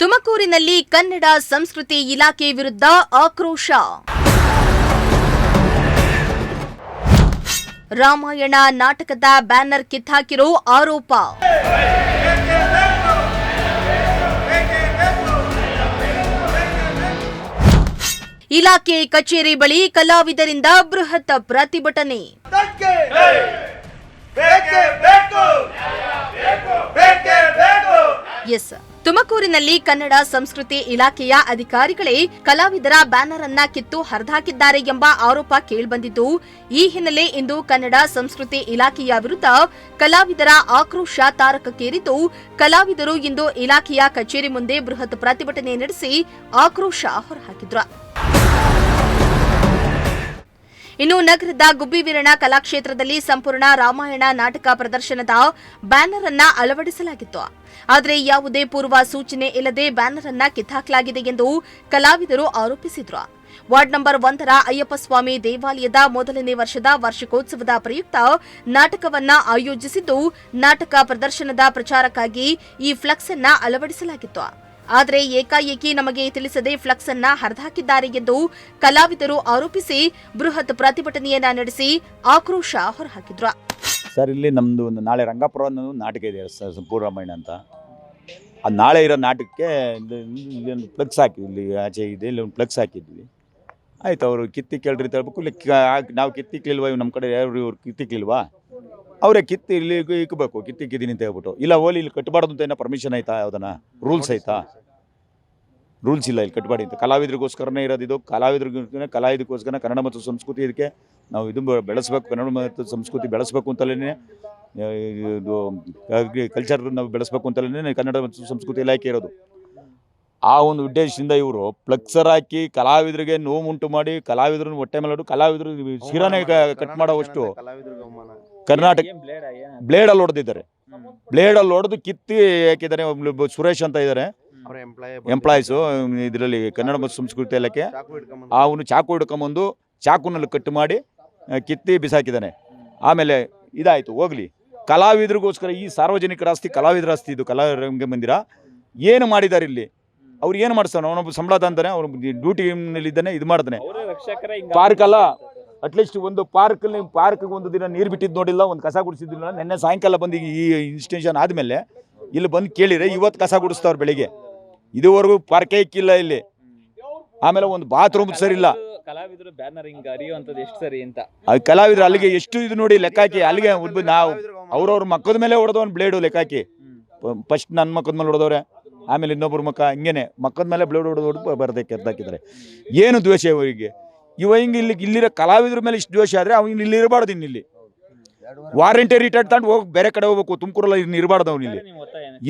ತುಮಕೂರಿನಲ್ಲಿ ಕನ್ನಡ ಸಂಸ್ಕೃತಿ ಇಲಾಖೆ ವಿರುದ್ಧ ಆಕ್ರೋಶ. ರಾಮಾಯಣ ನಾಟಕದ ಬ್ಯಾನರ್ ಕಿತ್ತಾಕಿರೋ ಆರೋಪ. ಇಲಾಖೆ ಕಚೇರಿ ಬಳಿ ಕಲಾವಿದರಿಂದ ಬೃಹತ್ ಪ್ರತಿಭಟನೆ. ತುಮಕೂರಿನಲ್ಲಿ ಕನ್ನಡ ಸಂಸ್ಕೃತಿ ಇಲಾಖೆಯ ಅಧಿಕಾರಿಗಳೇ ಕಲಾವಿದರ ಬ್ಯಾನರ್ ಅನ್ನ ಕಿತ್ತು ಹರಿದಾಕಿದ್ದಾರೆ ಎಂಬ ಆರೋಪ ಕೇಳಿಬಂದಿದ್ದು, ಈ ಹಿನ್ನೆಲೆ ಇಂದು ಕನ್ನಡ ಸಂಸ್ಕೃತಿ ಇಲಾಖೆಯ ವಿರುದ್ಧ ಕಲಾವಿದರ ಆಕ್ರೋಶ ತಾರಕಕ್ಕೇರಿದ್ದು, ಕಲಾವಿದರು ಇಂದು ಇಲಾಖೆಯ ಕಚೇರಿ ಮುಂದೆ ಬೃಹತ್ ಪ್ರತಿಭಟನೆ ನಡೆಸಿ ಆಕ್ರೋಶ ಹೊರಹಾಕಿದ್ರು. ಇನ್ನು ನಗರದ ಗುಬ್ಬಿವೀರಣ್ಣ ಕಲಾಕ್ಷೇತ್ರದಲ್ಲಿ ಸಂಪೂರ್ಣ ರಾಮಾಯಣ ನಾಟಕ ಪ್ರದರ್ಶನದ ಬ್ಯಾನರ್ ಅನ್ನ ಅಳವಡಿಸಲಾಗಿತ್ತು. ಆದರೆ ಯಾವುದೇ ಪೂರ್ವ ಸೂಚನೆ ಇಲ್ಲದೆ ಬ್ಯಾನರ್ ಅನ್ನ ಕಿತ್ತಾಕಲಾಗಿದೆ ಎಂದು ಕಲಾವಿದರು ಆರೋಪಿಸಿದ್ರು. ವಾರ್ಡ್ ನಂಬರ್ 1ರ ಅಯ್ಯಪ್ಪಸ್ವಾಮಿ ದೇವಾಲಯದ ಮೊದಲನೇ ವರ್ಷದ ವಾರ್ಷಿಕೋತ್ಸವದ ಪ್ರಯುಕ್ತ ನಾಟಕವನ್ನ ಆಯೋಜಿಸಿದ್ದು, ನಾಟಕ ಪ್ರದರ್ಶನದ ಪ್ರಚಾರಕ್ಕಾಗಿ ಈ ಫ್ಲೆಕ್ಸ್ ಅನ್ನ ಅಳವಡಿಸಲಾಗಿತ್ತು. ಆದರೆ ಏಕಾಏಕಿ ನಮಗೆ ತಿಳಿಸದೆ ಫ್ಲೆಕ್ಸ್ ಅನ್ನ ಹರಿದಾಕಿದ್ದಾರೆ ಎಂದು ಕಲಾವಿದರು ಆರೋಪಿಸಿ ಬೃಹತ್ ಪ್ರತಿಭಟನೆಯನ್ನ ನಡೆಸಿ ಆಕ್ರೋಶ ಹೊರಹಾಕಿದ್ರು. ಸರ್, ಇಲ್ಲಿ ನಮ್ಮದು ಒಂದು ನಾಳೆ ರಂಗಾಪುರ ಅನ್ನೋ ನಾಟಕ ಇದೆ ಸಂಪೂರ್ಣ ರಾಮಾಯಣ ಅಂತ. ಅದು ನಾಳೆ ಇರೋ ನಾಟಕಕ್ಕೆ ಇಲ್ಲಿ ಒಂದು ಫ್ಲೆಕ್ಸ್ ಹಾಕಿ, ಇಲ್ಲಿ ಆಚೆ ಇದೆ, ಇಲ್ಲಿ ಒಂದು ಫ್ಲೆಕ್ಸ್ ಹಾಕಿದ್ವಿ. ಆಯ್ತು, ಅವರು ಕಿತ್ತಿ ಕೇಳ್ರಿ ಅಂತ ಹೇಳ್ಬೇಕು. ಇಲ್ಲಿ ನಾವು ಕಿತ್ತಿಕ್ಲಿಲ್ವಾ, ನಮ್ಮ ಕಡೆ ಯಾರು ಇವ್ರು ಕಿತ್ತಿಕ್ಲಿಲ್ವಾ, ಅವರೇ ಕಿತ್ತಿ ಇಲ್ಲಿ ಇಕ್ಕಬೇಕು, ಕಿತ್ತಿಕ್ಕಿದ್ದೀನಿ ಅಂತ ಹೇಳ್ಬಿಟ್ಟು. ಇಲ್ಲ ಓಲಿ ಇಲ್ಲಿ ಕಟ್ಟಬಾರ್ದು ಅಂತ ಏನೋ ಪರ್ಮಿಷನ್ ಆಯ್ತಾ, ಯಾವುದನ್ನ ರೂಲ್ಸ್ ಆಯ್ತಾ? ರೂಲ್ಸ್ ಇಲ್ಲ, ಇಲ್ಲಿ ಕಟ್ಟಬಾರ್ದು ಅಂತ. ಕಲಾವಿದರಿಗೋಸ್ಕರನೇ ಇರೋದಿದು. ಕಲಾವಿದಕ್ಕೋಸ್ಕರ ಕನ್ನಡ ಮತ್ತು ಸಂಸ್ಕೃತಿ ಇದಕ್ಕೆ ನಾವು ಇದು ಬೆಳೆಸಬೇಕು, ಕನ್ನಡ ಮತ್ತು ಸಂಸ್ಕೃತಿ ಬೆಳೆಸಬೇಕು ಅಂತಲೇ, ಇದು ಕಲ್ಚರ್ ನಾವು ಬೆಳೆಸಬೇಕು ಅಂತಲೇ ಕನ್ನಡ ಮತ್ತು ಸಂಸ್ಕೃತಿ ಇಲಾಖೆ ಇರೋದು. ಆ ಒಂದು ಉದ್ದೇಶದಿಂದ ಇವರು ಫ್ಲೆಕ್ಸರ್ ಹಾಕಿ ಕಲಾವಿದರಿಗೆ ನೋವುಂಟು ಮಾಡಿ, ಕಲಾವಿದ್ರನ್ನ ಹೊಟ್ಟೆ ಮೇಲೆ ಕಲಾವಿದರು ಶಿರಾನೇ ಕಟ್ ಮಾಡೋವಷ್ಟು ಕರ್ನಾಟಕ ಬ್ಲೇಡಲ್ಲಿ ಹೊಡೆದಿದ್ದಾರೆ. ಬ್ಲೇಡಲ್ಲಿ ಹೊಡೆದು ಕಿತ್ತಿ ಹಾಕಿದ್ದಾರೆ. ಸುರೇಶ್ ಅಂತ ಇದ್ದಾರೆ ಎಂಪ್ಲಾಯೀಸು ಇದರಲ್ಲಿ ಕನ್ನಡ ಮತ್ತು ಸಂಸ್ಕೃತಿ ಇಲಾಖೆ. ಅವನು ಚಾಕು ಹಿಡ್ಕೊಂಬಂದು ಚಾಕುನಲ್ಲಿ ಕಟ್ ಮಾಡಿ ಕಿತ್ತಿ ಬಿಸಾಕಿದ್ದಾನೆ. ಆಮೇಲೆ ಇದಾಯಿತು, ಹೋಗ್ಲಿ. ಕಲಾವಿದರಿಗೋಸ್ಕರ ಈ ಸಾರ್ವಜನಿಕರ ಆಸ್ತಿ, ಕಲಾವಿದರ ಆಸ್ತಿ ಇದು. ಕಲಾರಂಗ ಮಂದಿರ ಏನು ಮಾಡಿದ್ದಾರೆ ಇಲ್ಲಿ? ಅವ್ರು ಏನು ಮಾಡಿಸ್ತಾನೆ? ಅವನೊಬ್ಬ ಸಂಬಳ ತಂದಾನೆ, ಅವನು ಡ್ಯೂಟಿನಲ್ಲಿದ್ದಾನೆ, ಇದು ಮಾಡ್ತಾನೆ. ಪಾರ್ಕ್ ಅಲ್ಲ, ಅಟ್ಲೀಸ್ಟ್ ಒಂದು ಪಾರ್ಕ್ಗೆ ಒಂದು ದಿನ ನೀರು ಬಿಟ್ಟಿದ್ದು ನೋಡಿಲ್ಲ, ಒಂದು ಕಸ ಗುಡಿಸಿದ್ದಿಲ್ಲ. ನಿನ್ನೆ ಸಾಯಂಕಾಲ ಬಂದು ಈ ಇನ್ಸ್ಟೇಷನ್ ಆದಮೇಲೆ ಇಲ್ಲಿ ಬಂದು ಕೇಳಿದ್ರೆ ಇವತ್ತು ಕಸ ಗುಡಿಸ್ತಾವ್ರು ಬೆಳಿಗ್ಗೆ. ಇದುವರೆಗೂ ಪಾರ್ಕೇ ಇಕ್ಕಿಲ್ಲ ಇಲ್ಲಿ. ಆಮೇಲೆ ಒಂದು ಬಾತ್ರೂಮ್ ಸರಿ ಇಲ್ಲ. ಕಲಾವಿದರು ಬ್ಯಾನರ್ ಹಿಂಗ ಅರಿಯುವಂಥದ್ದು ಎಷ್ಟು ಸರಿ ಅಂತ ಕಲಾವಿದರು ಅಲ್ಲಿಗೆ ಎಷ್ಟು ಇದು ನೋಡಿ ಲೆಕ್ಕ ಹಾಕಿ, ಅಲ್ಲಿಗೆ ನಾವು ಅವ್ರವ್ರ ಮಕ್ಕದ ಮೇಲೆ ಹೊಡೆದವನು ಬ್ಲೇಡು ಲೆಕ್ಕ ಹಾಕಿ. ಫಸ್ಟ್ ನನ್ನ ಮಕ್ಕದ ಮೇಲೆ ಹೊಡೆದವ್ರೆ, ಆಮೇಲೆ ಇನ್ನೊಬ್ಬರ ಮಕ್ಕ, ಹಿಂಗೇನೆ ಮಕ್ಕದ ಮೇಲೆ ಬ್ಲೇಡ್ ಹೊಡೆದು ಬರದೆ ಕೆದ್ದಾಕಿದ್ದಾರೆ. ಏನು ದ್ವೇಷ ಇವರಿಗೆ? ಹಿಂಗೆ ಇಲ್ಲಿರೋ ಕಲಾವಿದ್ರ ಮೇಲೆ ಇಷ್ಟು ದ್ವೇಷ ಆದರೆ ಅವ್ನು ಇಲ್ಲಿ ಇರಬಾರ್ದು. ಇನ್ನಿಲ್ಲಿ ವಾರಂಟಿ ರಿಟೈರ್ಡ್ ತಗೊಂಡು ಹೋಗಿ ಬೇರೆ ಕಡೆ ಹೋಗ್ಬೇಕು. ತುಮಕೂರಲ್ಲಿ ಇನ್ನು ಇರಬಾರ್ದು ಅವ್ನು ಇಲ್ಲಿ.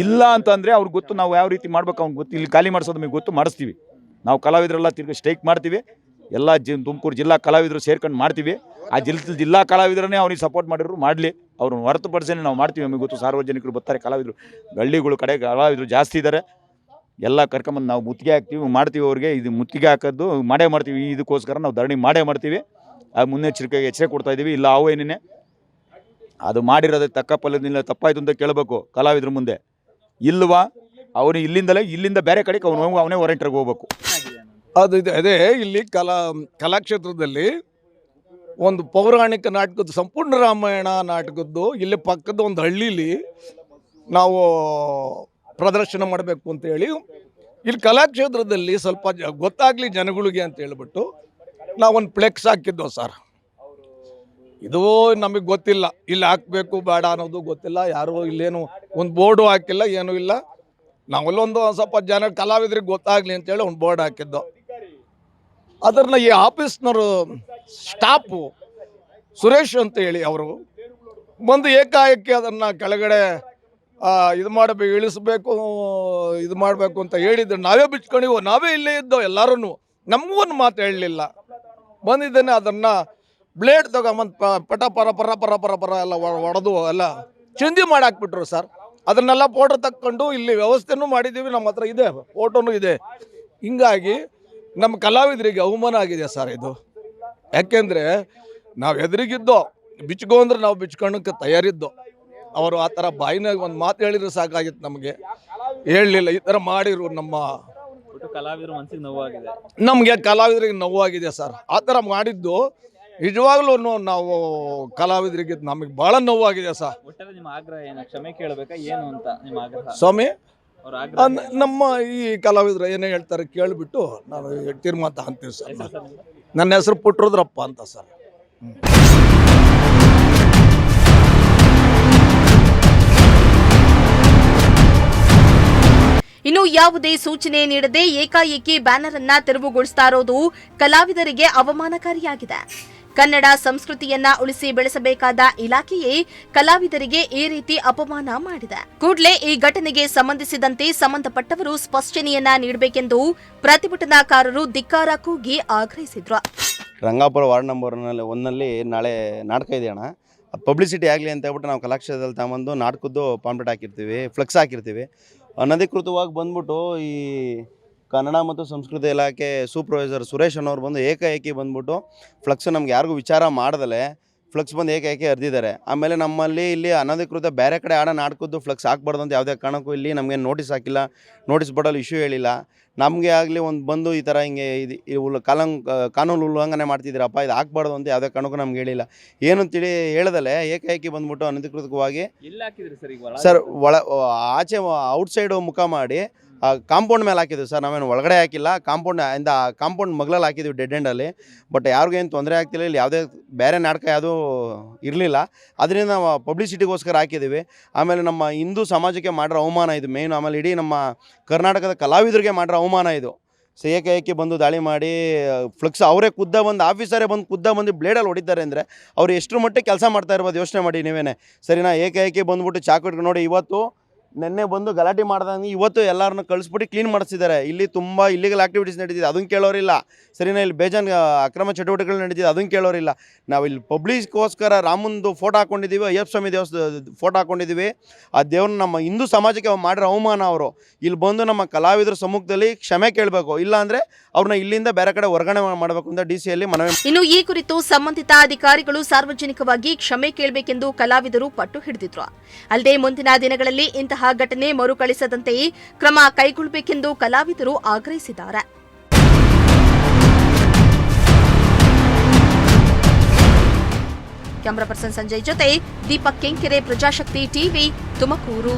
ಇಲ್ಲ ಅಂತಂದರೆ ಅವ್ರಿಗೆ ಗೊತ್ತು ನಾವು ಯಾವ ರೀತಿ ಮಾಡ್ಬೇಕು, ಅವ್ನಿಗೆ ಗೊತ್ತು. ಇಲ್ಲಿ ಖಾಲಿ ಮಾಡಿಸೋದು ನಮಗೆ ಗೊತ್ತು, ಮಾಡಿಸ್ತೀವಿ ನಾವು. ಕಲಾವಿದರೆಲ್ಲ ತಿರ್ಗಿ ಸ್ಟ್ರೈಕ್ ಮಾಡ್ತೀವಿ. ಎಲ್ಲ ತುಮಕೂರು ಜಿಲ್ಲಾ ಕಲಾವಿದರು ಸೇರ್ಕೊಂಡು ಮಾಡ್ತೀವಿ. ಆ ಜಿಲ್ಲಾ ಕಲಾವಿದರನ್ನೇ ಅವ್ನಿಗೆ ಸಪೋರ್ಟ್ ಮಾಡಿದ್ರು ಮಾಡಲಿ, ಅವ್ರನ್ನ ಹೊರತುಪಡಿಸೇ ನಾವು ಮಾಡ್ತೀವಿ. ನಮಗೆ ಗೊತ್ತು, ಸಾರ್ವಜನಿಕರು ಬರ್ತಾರೆ, ಕಲಾವಿದರು ಹಳ್ಳಿಗಳು ಕಡೆ ಕಲಾವಿದರು ಜಾಸ್ತಿ ಇದ್ದಾರೆ. ಎಲ್ಲ ಕರ್ಕೊಂಬಂದು ನಾವು ಮುತ್ತಿಗೆ ಹಾಕ್ತೀವಿ, ಮಾಡ್ತೀವಿ. ಅವ್ರಿಗೆ ಇದು ಮುತ್ತಿಗೆ ಹಾಕೋದು ಮಾಡೇ ಮಾಡ್ತೀವಿ. ಇದಕ್ಕೋಸ್ಕರ ನಾವು ಧರಣಿ ಮಾಡೇ ಮಾಡ್ತೀವಿ. ಅದು ಮುನ್ನೆಚ್ಚರಿಕೆಗೆ ಎಚ್ಚರಿಕೆ ಕೊಡ್ತಾ ಇದ್ದೀವಿ. ಇಲ್ಲ ಅವೇನೇ ಅದು ಮಾಡಿರೋದು ತಕ್ಕ ಫಲದಿಂದ ತಪ್ಪಾಯ್ತು ಅಂತ ಕೇಳಬೇಕು ಕಲಾವಿದ್ರ ಮುಂದೆ. ಇಲ್ವಾ ಅವನು ಇಲ್ಲಿಂದ ಬೇರೆ ಕಡೆಗೆ ಅವನೇ ವಾರಂಟ್ರಿಗೆ ಹೋಗ್ಬೇಕು. ಅದು ಇದೆ. ಅದೇ ಇಲ್ಲಿ ಕಲಾಕ್ಷೇತ್ರದಲ್ಲಿ ಒಂದು ಪೌರಾಣಿಕ ನಾಟಕದ ಸಂಪೂರ್ಣ ರಾಮಾಯಣ ನಾಟಕದ್ದು ಇಲ್ಲಿ ಪಕ್ಕದ ಒಂದು ಹಳ್ಳೀಲಿ ನಾವು ಪ್ರದರ್ಶನ ಮಾಡಬೇಕು ಅಂತೇಳಿ ಇಲ್ಲಿ ಕಲಾಕ್ಷೇತ್ರದಲ್ಲಿ ಸ್ವಲ್ಪ ಗೊತ್ತಾಗಲಿ ಜನಗಳಿಗೆ ಅಂತ ಹೇಳ್ಬಿಟ್ಟು ನಾವೊಂದು ಫ್ಲೆಕ್ಸ್ ಹಾಕಿದ್ದೋ ಸರ್. ಇದು ನಮಗೆ ಗೊತ್ತಿಲ್ಲ, ಇಲ್ಲಿ ಹಾಕಬೇಕು ಬೇಡ ಅನ್ನೋದು ಗೊತ್ತಿಲ್ಲ. ಯಾರು ಇಲ್ಲೇನು ಒಂದು ಬೋರ್ಡು ಹಾಕಿಲ್ಲ, ಏನೂ ಇಲ್ಲ. ನಾವಲ್ಲೊಂದು ಸ್ವಲ್ಪ ಜನ ಕಲಾವಿದರಿಗೆ ಗೊತ್ತಾಗಲಿ ಅಂತೇಳಿ ಒಂದು ಬೋರ್ಡ್ ಹಾಕಿದ್ದು. ಅದನ್ನು ಈ ಆಫೀಸ್ನವರು ಸ್ಟಾಫು ಸುರೇಶ್ ಅಂತ ಹೇಳಿ ಅವರು ಬಂದು ಏಕಾಏಕಿ ಅದನ್ನು ಕೆಳಗಡೆ ಇದು ಮಾಡಬೇಕು, ಇಳಿಸ್ಬೇಕು, ಇದು ಮಾಡಬೇಕು ಅಂತ ಹೇಳಿದ್ರು. ನಾವೇ ಬಿಚ್ಕೊಂಡಿವೋ, ನಾವೇ ಇಲ್ಲೇ ಇದ್ದೋ ಎಲ್ಲರೂ. ನಮಗೂ ಒಂದು ಮಾತು ಹೇಳಲಿಲ್ಲ. ಬಂದಿದ್ದೇನೆ ಅದನ್ನು ಬ್ಲೇಡ್ ತಗೊಂಬಂದು ಪಟ ಪರ ಎಲ್ಲ ಹೊಡೆದು ಎಲ್ಲ ಚಿಂದಿ ಮಾಡಿ ಹಾಕ್ಬಿಟ್ರು ಸರ್. ಅದನ್ನೆಲ್ಲ ಫೋಟೋ ತಕ್ಕೊಂಡು ಇಲ್ಲಿ ವ್ಯವಸ್ಥೆನೂ ಮಾಡಿದ್ದೀವಿ, ನಮ್ಮ ಹತ್ರ ಇದೆ, ಫೋಟೋನೂ ಇದೆ. ಹಿಂಗಾಗಿ ನಮ್ಮ ಕಲಾವಿದರಿಗೆ ಅವಮಾನ ಆಗಿದೆ ಸರ್ ಇದು. ಯಾಕೆಂದರೆ ನಾವು ಎದುರಿಗಿದ್ದೋ, ಬಿಚ್ಕೊ ಅಂದ್ರೆ ನಾವು ಬಿಚ್ಕೊಳ್ಳೋಕ್ಕೆ ತಯಾರಿದ್ದೋ. ಅವರು ಆ ಥರ ಬಾಯಿನಾಗ ಒಂದು ಮಾತು ಹೇಳಿದ್ರೆ ಸಾಕಾಗಿತ್ತು ನಮಗೆ. ಹೇಳಲಿಲ್ಲ ಈ ಥರ ಮಾಡಿರು ಒಟ್ಟು ಕಲಾವಿದರು ಮನಸ್ಸಿಗೆ ನೋವಾಗಿದೆ. ನಮಗೆ ಕಲಾವಿದರಿಗೆ ನೋವಾಗಿದೆ ಸರ್. ಆ ಥರ ಮಾಡಿದ್ದು ನಿಜವಾಗ್ಲೂ ನಾವು ಕಲಾವಿದರಿಗೆ ನಮಗೆ ಭಾಳ ನೋವಾಗಿದೆ ಸರ್. ಒಟ್ಟಾರೆ ನಿಮ್ಮ ಆಗ್ರಹ ಏನು? ಕ್ಷಮೆ ಕೇಳಬೇಕಾ ಏನು ಅಂತ ನಿಮ್ಮ ಆಗ್ರಹ? ಸ್ವಾಮಿ, ಅವ್ರ ಆಗ್ರಹ ನಮ್ಮ ಈ ಕಲಾವಿದರು ಏನೇ ಹೇಳ್ತಾರೆ ಕೇಳಿಬಿಟ್ಟು ನಾವು ತೀರ್ಮಾನ ತಗೊಂತೀವಿ ಸರ್. ಹೆಸರು ಸರ್ ನಿಮ್ದು? ನನ್ನ ಹೆಸರು ಪುಟ್ಟರುದ್ರಪ್ಪ ಅಂತ ಸರ್. ಇನ್ನು ಯಾವುದೇ ಸೂಚನೆ ನೀಡದೆ ಏಕಾಏಕಿ ಬ್ಯಾನರ್ ಅನ್ನ ತೆರವುಗೊಳಿಸ್ತಾ ಇರೋದು ಕಲಾವಿದರಿಗೆ ಅವಮಾನಕಾರಿಯಾಗಿದೆ. ಕನ್ನಡ ಸಂಸ್ಕೃತಿಯನ್ನ ಉಳಿಸಿ ಬೆಳೆಸಬೇಕಾದ ಇಲಾಖೆಯೇ ಕಲಾವಿದರಿಗೆ ಈ ರೀತಿ ಅಪಮಾನ ಮಾಡಿದೆ. ಕೂಡಲೇ ಈ ಘಟನೆಗೆ ಸಂಬಂಧಿಸಿದಂತೆ ಸಂಬಂಧಪಟ್ಟವರು ಸ್ಪಷ್ಟನೆಯನ್ನ ನೀಡಬೇಕೆಂದು ಪ್ರತಿಭಟನಾಕಾರರು ಧಿಕ್ಕಾರ ಕೂಗಿ ಆಗ್ರಹಿಸಿದ್ರು. ರಂಗಾಪುರ ವಾರ್ಡ್ ನಂಬರ್ 1ನಲ್ಲಿ ನಾಳೆ ನಾಟಕ ಇದೆ ಅಣ್ಣ. ಪಬ್ಲಿಸಿಟಿ ಆಗಲಿ ಅಂತ ಹೇಳ್ಬಿಟ್ಟು ನಾವು ಕಲಾಕ್ಷೇತ್ರದಲ್ಲಿ ತಗೊಂಬಂದು ನಾಟಕದ್ದು ಪಾಂಪ್ಲೆಟ್ ಹಾಕಿರ್ತೀವಿ, ಫ್ಲೆಕ್ಸ್ ಹಾಕಿರ್ತೀವಿ. ಅನಧಿಕೃತವಾಗಿ ಬಂದ್ಬಿಟ್ಟು ಈ ಕನ್ನಡ ಮತ್ತು ಸಂಸ್ಕೃತಿ ಇಲಾಖೆ ಸೂಪರ್ವೈಸರ್ ಸುರೇಶ್ ಅನ್ನೋರು ಬಂದು ಏಕಾಏಕಿ ಬಂದ್ಬಿಟ್ಟು ಫ್ಲೆಕ್ಸ್ ನಮ್ಗೆ ಯಾರಿಗೂ ವಿಚಾರ ಮಾಡ್ದಲೆ ಫ್ಲೆಕ್ಸ್ ಬಂದು ಏಕಾಏಕಿ ಹರಿದಿದ್ದಾರೆ. ಆಮೇಲೆ ನಮ್ಮಲ್ಲಿ ಇಲ್ಲಿ ಅನಧಿಕೃತ ಬೇರೆ ಕಡೆ ಆಡೋ ನಾಟಕದ್ದು ಫ್ಲೆಕ್ಸ್ ಹಾಕ್ಬಾರ್ದು ಅಂತ ಯಾವುದೇ ಕಾರಣಕ್ಕೂ ಇಲ್ಲಿ ನಮಗೆ ನೋಟಿಸ್ ಹಾಕಿಲ್ಲ, ನೋಟಿಸ್ ಬೋರ್ಡಲ್ಲಿ ಇಶ್ಯೂ ಹೇಳಿಲ್ಲ. ನಮಗೆ ಆಗಲಿ ಒಂದು ಬಂದು ಈ ಥರ ಹಿಂಗೆ ಇದು ಕಾನೂನು ಉಲ್ಲಂಘನೆ ಮಾಡ್ತಿದ್ದೀರಪ್ಪ, ಇದು ಹಾಕ್ಬಾರ್ದು ಅಂತ ಯಾವುದೇ ಕಾರಣಕ್ಕೂ ನಮ್ಗೆ ಹೇಳಿಲ್ಲ. ಏನು ತಿಳಿ ಹೇಳ್ದಲೆ ಏಕಾಏಕಿ ಬಂದ್ಬಿಟ್ಟು ಅನಧಿಕೃತವಾಗಿ ಎಲ್ಲಿ ಹಾಕಿದ್ರಿ ಸರ್? ಈಗ ಸರ್ ಆಚೆ ಔಟ್ಸೈಡು ಮುಖ ಮಾಡಿ ಕಾಂಪೌಂಡ್ ಮೇಲೆ ಹಾಕಿದ್ವಿ ಸರ್. ನಾವೇನು ಒಳಗಡೆ ಹಾಕಿಲ್ಲ, ಕಾಂಪೌಂಡ್ ಮಗ್ಲಲ್ಲಿ ಹಾಕಿದ್ವಿ ಡೆಡ್ ಎಂಡಲ್ಲಿ. ಬಟ್ ಯಾರಿಗೇನು ತೊಂದರೆ ಆಗ್ತಿಲ್ಲ, ಇಲ್ಲಿ ಯಾವುದೇ ಬೇರೆ ನಾಟಕ ಯಾವುದೂ ಇರಲಿಲ್ಲ. ಅದರಿಂದ ನಾವು ಪಬ್ಲಿಸಿಟಿಗೋಸ್ಕರ ಹಾಕಿದ್ದೀವಿ. ಆಮೇಲೆ ನಮ್ಮ ಹಿಂದೂ ಸಮಾಜಕ್ಕೆ ಮಾಡಿರೋ ಅವಮಾನ ಇದು ಮೇಯ್ನು. ಆಮೇಲೆ ಇಡೀ ನಮ್ಮ ಕರ್ನಾಟಕದ ಕಲಾವಿದರಿಗೆ ಮಾಡಿರೋ ಅವಮಾನ ಇದು. ಸೊ ಏಕಾಏಕಿ ಬಂದು ದಾಳಿ ಮಾಡಿ ಫ್ಲೆಕ್ಸ್ ಅವರೇ ಆಫೀಸರೇ ಬಂದು ಬ್ಲೇಡಲ್ಲಿ ಹೊಡಿತಾರೆ ಅಂದರೆ ಅವ್ರು ಎಷ್ಟರ ಮಟ್ಟಿಗೆ ಕೆಲಸ ಮಾಡ್ತಾ ಇರ್ಬೋದು ಯೋಚನೆ ಮಾಡಿ ನೀವೇನೆ. ಸರಿನಾ? ಏಕಾಏಕಿ ಬಂದ್ಬಿಟ್ಟು ಚಾಕು ಇಟ್ಕೊಂಡು ನೋಡಿ, ಇವತ್ತು ನೆನ್ನೆ ಬಂದು ಗಲಾಟೆ ಮಾಡ್ದಂಗೆ ಇವತ್ತು ಎಲ್ಲರನ್ನ ಕಳಿಸ್ಬಿಟ್ಟು ಕ್ಲೀನ್ ಮಾಡಿಸಿದ್ದಾರೆ. ಇಲ್ಲಿ ತುಂಬ ಇಲ್ಲಿಗಲ್ ಆ್ಯಕ್ಟಿವಿಟೀಸ್ ನಡೀತಿದೆ, ಅದನ್ನು ಕೇಳೋರಿಲ್ಲ. ಸರಿನಾ? ಇಲ್ಲಿ ಬೇಜಾನ್ ಅಕ್ರಮ ಚಟುವಟಿಕೆಗಳು ನಡೀತಿದೆ, ಅದನ್ನು ಕೇಳೋರಿಲ್ಲ. ನಾವು ಇಲ್ಲಿ ಪಬ್ಲಿಕ್ಗೋಸ್ಕರ ರಾಮಂದು ಫೋಟೋ ಹಾಕ್ಕೊಂಡಿದ್ದೀವಿ, ಅಯ್ಯಪ್ಪ ಸ್ವಾಮಿ ದೇವಸ್ಥಾನ ಫೋಟೋ ಹಾಕ್ಕೊಂಡಿದ್ದೀವಿ. ಆ ದೇವ್ರನ್ನ ನಮ್ಮ ಹಿಂದೂ ಸಮಾಜಕ್ಕೆ ಮಾಡಿರೋ ಅವಮಾನ ಅವರು. ಇಲ್ಲಿ ಬಂದು ನಮ್ಮ ಕಲಾವಿದರ ಸಮ್ಮುಖದಲ್ಲಿ ಕ್ಷಮೆ ಕೇಳಬೇಕು, ಇಲ್ಲಾಂದರೆ ಅವ್ರನ್ನ ಇಲ್ಲಿಂದ ಬೇರೆ ಕಡೆ ವರ್ಗಾವಣೆ ಮಾಡಬೇಕು ಅಂತ ಡಿಸಿಯಲ್ಲಿ ಮನವಿ. ಇನ್ನು ಈ ಕುರಿತು ಸಂಬಂಧಿತ ಅಧಿಕಾರಿಗಳು ಸಾರ್ವಜನಿಕವಾಗಿ ಕ್ಷಮೆ ಕೇಳಬೇಕೆಂದು ಕಲಾವಿದರು ಪಟ್ಟು ಹಿಡಿದಿದ್ರು. ಅಲ್ಲದೆ ಮುಂದಿನ ದಿನಗಳಲ್ಲಿ ಇಂತಹ ಘಟನೆ ಮರುಕಳಿಸದಂತೆ ಕ್ರಮ ಕೈಗೊಳ್ಳಬೇಕೆಂದು ಕಲಾವಿದರು ಆಗ್ರಹಿಸಿದ್ದಾರೆ. ಕ್ಯಾಮರಾ ಪರ್ಸನ್ ಸಂಜಯ್ ಜೊತೆ ದೀಪಕ್ ಕೆಂಕೆರೆ, ಪ್ರಜಾಶಕ್ತಿ ಟಿವಿ, ತುಮಕೂರು.